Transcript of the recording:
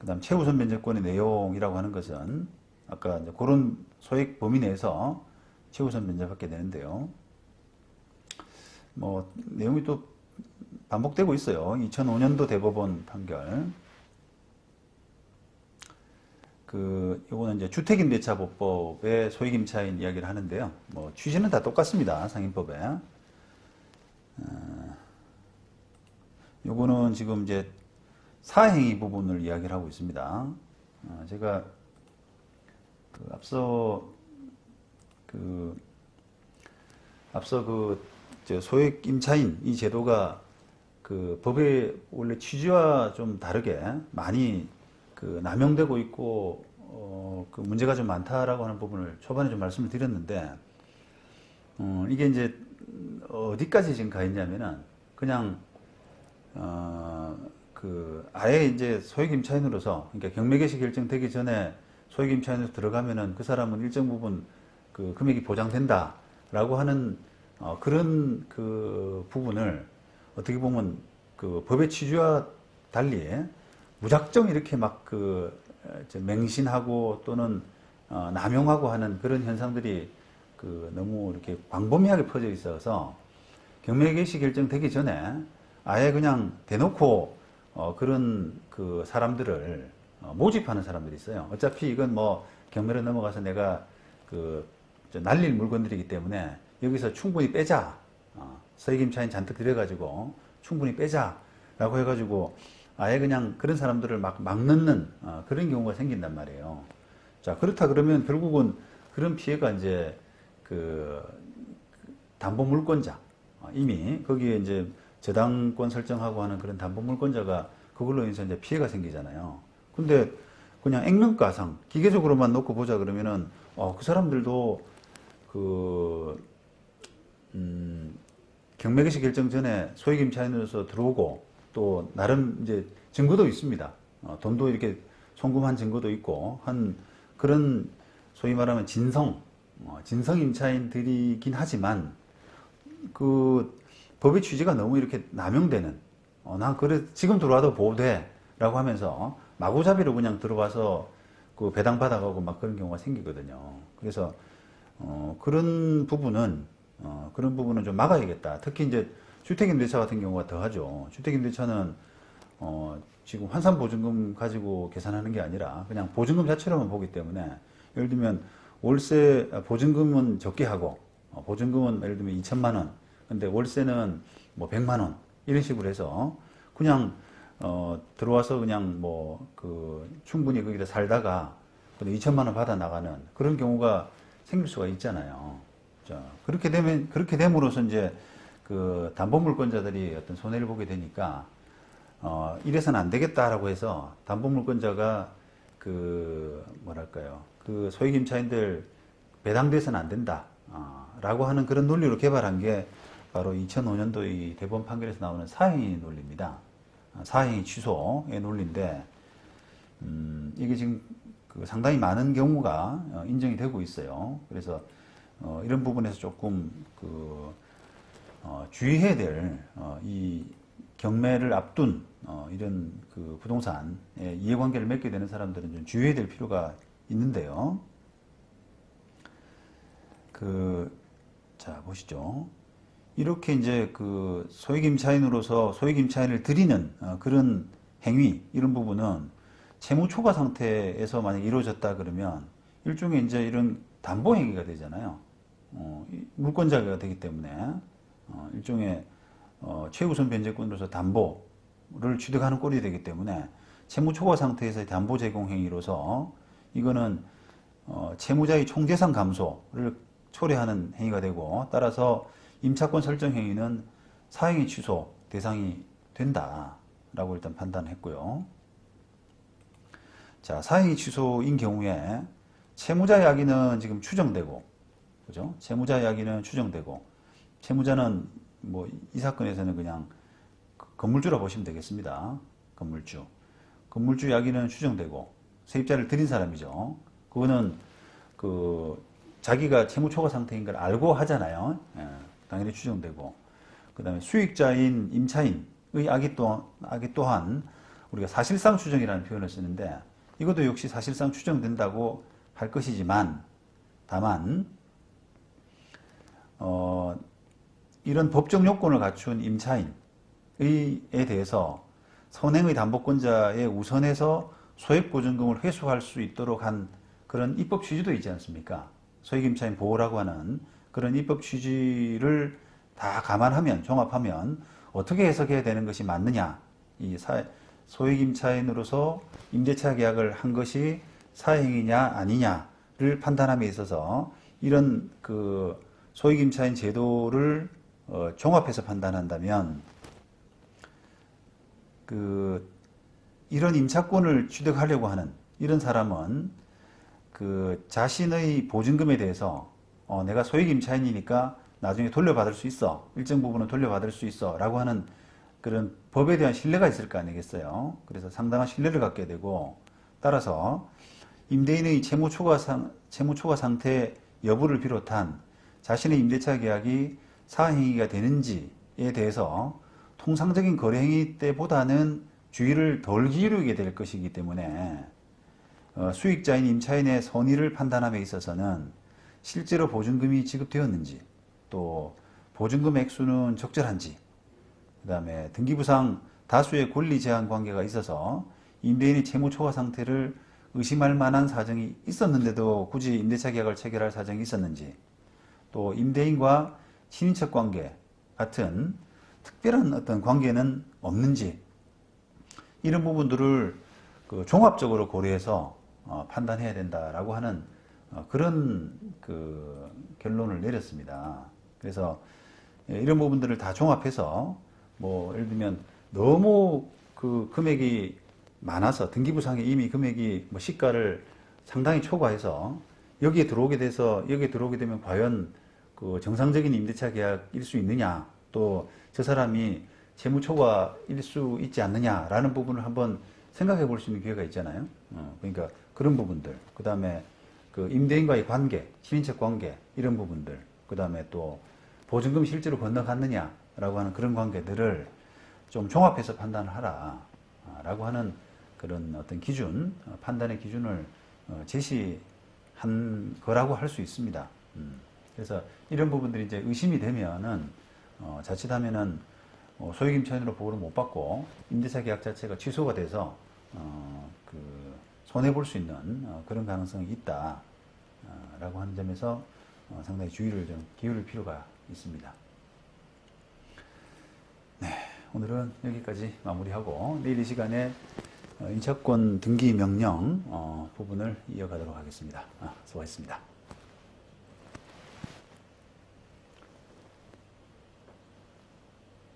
그다음 최우선 면제권의 내용이라고 하는 것은 아까 이제 그런 소액 범위 내에서 최우선 면제받게 되는데요. 뭐 내용이 또 반복되고 있어요. 2005년도 대법원 판결. 요거는 이제 주택임대차보법의 소액임차인 이야기를 하는데요. 뭐 취지는 다 똑같습니다. 상임법에. 요거는 지금 이제 사행위 부분을 이야기를 하고 있습니다. 제가 앞서 소액 임차인 이 제도가 법의 원래 취지와 좀 다르게 많이 남용되고 있고 문제가 좀 많다라고 하는 부분을 초반에 좀 말씀을 드렸는데 이게 이제 어디까지 지금 가 있냐면은 그냥 아예 이제 소액 임차인으로서 그러니까 경매 개시 결정되기 전에 소액 임차인으로 들어가면은 그 사람은 일정 부분 금액이 보장된다라고 하는 그런 부분을 어떻게 보면 법의 취지와 달리 무작정 이렇게 막 맹신하고 또는 남용하고 하는 그런 현상들이 너무 이렇게 광범위하게 퍼져 있어서 경매 개시 결정되기 전에 아예 그냥 대놓고 그런 사람들을 모집하는 사람들이 있어요. 어차피 이건 뭐 경매로 넘어가서 내가 날릴 물건들이기 때문에 여기서 충분히 빼자. 서익임차인 잔뜩 들여가지고 충분히 빼자라고 해가지고 아예 그냥 그런 사람들을 막 넣는 그런 경우가 생긴단 말이에요. 자, 그렇다 그러면 결국은 그런 피해가 이제 담보물권자 이미 거기에 이제 저당권 설정하고 하는 그런 담보물권자가 그걸로 인해서 이제 피해가 생기잖아요. 근데 그냥 액면가상 기계적으로만 놓고 보자 그러면은 그 사람들도 경매 개시 결정 전에 소액 임차인으로서 들어오고 또 나름 이제 증거도 있습니다. 돈도 이렇게 송금한 증거도 있고 한 그런 소위 말하면 진성 임차인들이긴 하지만 법의 취지가 너무 이렇게 남용되는 나 그래 지금 들어와도 보호돼라고 하면서 마구잡이로 그냥 들어와서 배당 받아가고 막 그런 경우가 생기거든요. 그래서 그런 부분은 좀 막아야겠다. 특히 이제 주택임대차 같은 경우가 더하죠. 주택임대차는 지금 환산보증금 가지고 계산하는 게 아니라 그냥 보증금 자체로만 보기 때문에 예를 들면 월세 보증금은 적게 하고 보증금은 예를 들면 2천만 원 근데 월세는 뭐 100만 원 이런 식으로 해서 그냥 들어와서 그냥 충분히 거기다 살다가 2천만 원 받아 나가는 그런 경우가 생길 수가 있잖아요. 자, 그렇게 됨으로써 이제 담보물권자들이 어떤 손해를 보게 되니까 이래서는 안 되겠다라고 해서 담보물권자가 소액 임차인들 배당돼서는 안 된다 라고 하는 그런 논리로 개발한 게 바로 2005년도 이 대법원 판결에서 나오는 사행위 논리입니다. 사행위 취소의 논리인데 이게 지금 상당히 많은 경우가 인정이 되고 있어요. 그래서 이런 부분에서 조금 주의해야 될 이 경매를 앞둔 이런 부동산 이해관계를 맺게 되는 사람들은 좀 주의해야 될 필요가 있는데요. 자 보시죠. 이렇게 이제 소액임차인으로서 소액임차인을 들이는 그런 행위 이런 부분은 채무 초과 상태에서 만약 이루어졌다 그러면 일종의 이제 이런 담보 행위가 되잖아요. 물권자가 되기 때문에 일종의 최우선 변제권으로서 담보를 취득하는 꼴이 되기 때문에 채무 초과 상태에서의 담보 제공 행위로서 이거는 채무자의 총재산 감소를 초래하는 행위가 되고 따라서 임차권 설정 행위는 사행위 취소 대상이 된다라고 일단 판단했고요. 자, 사행위 취소인 경우에 채무자 야기는 지금 추정되고, 그죠? 채무자 야기는 추정되고, 채무자는 뭐 이 사건에서는 그냥 건물주라 보시면 되겠습니다. 건물주 야기는 추정되고, 세입자를 들인 사람이죠. 그거는 자기가 채무 초과 상태인 걸 알고 하잖아요. 예, 당연히 추정되고, 그 다음에 수익자인 임차인의 악의 또한 우리가 사실상 추정이라는 표현을 쓰는데 이것도 역시 사실상 추정된다고 할 것이지만 다만 이런 법적 요건을 갖춘 임차인에 대해서 선행의 담보권자에 우선해서 소액보증금을 회수할 수 있도록 한 그런 입법 취지도 있지 않습니까? 소액임차인 보호라고 하는 그런 입법 취지를 다 감안하면, 종합하면 어떻게 해석해야 되는 것이 맞느냐, 이 소액임차인으로서 임대차 계약을 한 것이 사행이냐 아니냐를 판단함에 있어서 이런 그 소액임차인 제도를 종합해서 판단한다면 이런 임차권을 취득하려고 하는 이런 사람은 그 자신의 보증금에 대해서 내가 소액임차인이니까 나중에 돌려받을 수 있어, 일정 부분은 돌려받을 수 있어 라고 하는 그런 법에 대한 신뢰가 있을 거 아니겠어요. 그래서 상당한 신뢰를 갖게 되고, 따라서 임대인의 채무 초과 상태 여부를 비롯한 자신의 임대차 계약이 사행위가 되는지에 대해서 통상적인 거래 행위 때보다는 주의를 덜 기울이게 될 것이기 때문에 수익자인 임차인의 선의를 판단함에 있어서는 실제로 보증금이 지급되었는지, 또 보증금 액수는 적절한지, 그 다음에 등기부상 다수의 권리 제한 관계가 있어서 임대인의 채무 초과 상태를 의심할 만한 사정이 있었는데도 굳이 임대차 계약을 체결할 사정이 있었는지, 또 임대인과 친인척 관계 같은 특별한 어떤 관계는 없는지, 이런 부분들을 종합적으로 고려해서 판단해야 된다라고 하는 그런 결론을 내렸습니다. 그래서 이런 부분들을 다 종합해서 뭐 예를 들면 너무 그 금액이 많아서 등기부상에 이미 금액이 뭐 시가를 상당히 초과해서 여기에 들어오게 되면 과연 그 정상적인 임대차 계약일 수 있느냐, 또 저 사람이 채무 초과일 수 있지 않느냐라는 부분을 한번 생각해 볼 수 있는 기회가 있잖아요. 그러니까 그런 부분들, 그 다음에 그 임대인과의 관계, 친인척 관계, 이런 부분들, 그 다음에 또 보증금 실제로 건너갔느냐라고 하는 그런 관계들을 좀 종합해서 판단을 하라라고 하는 그런 어떤 기준, 판단의 기준을 제시한 거라고 할 수 있습니다. 그래서 이런 부분들이 이제 의심이 되면은 자칫하면은 소액임차인으로 보호를 못 받고 임대차 계약 자체가 취소가 돼서 손해 볼 수 있는 그런 가능성이 있다라고 하는 점에서 상당히 주의를 좀 기울일 필요가 있습니다. 네, 오늘은 여기까지 마무리하고 내일 이 시간에 임차권 등기 명령 부분을 이어가도록 하겠습니다. 수고하셨습니다.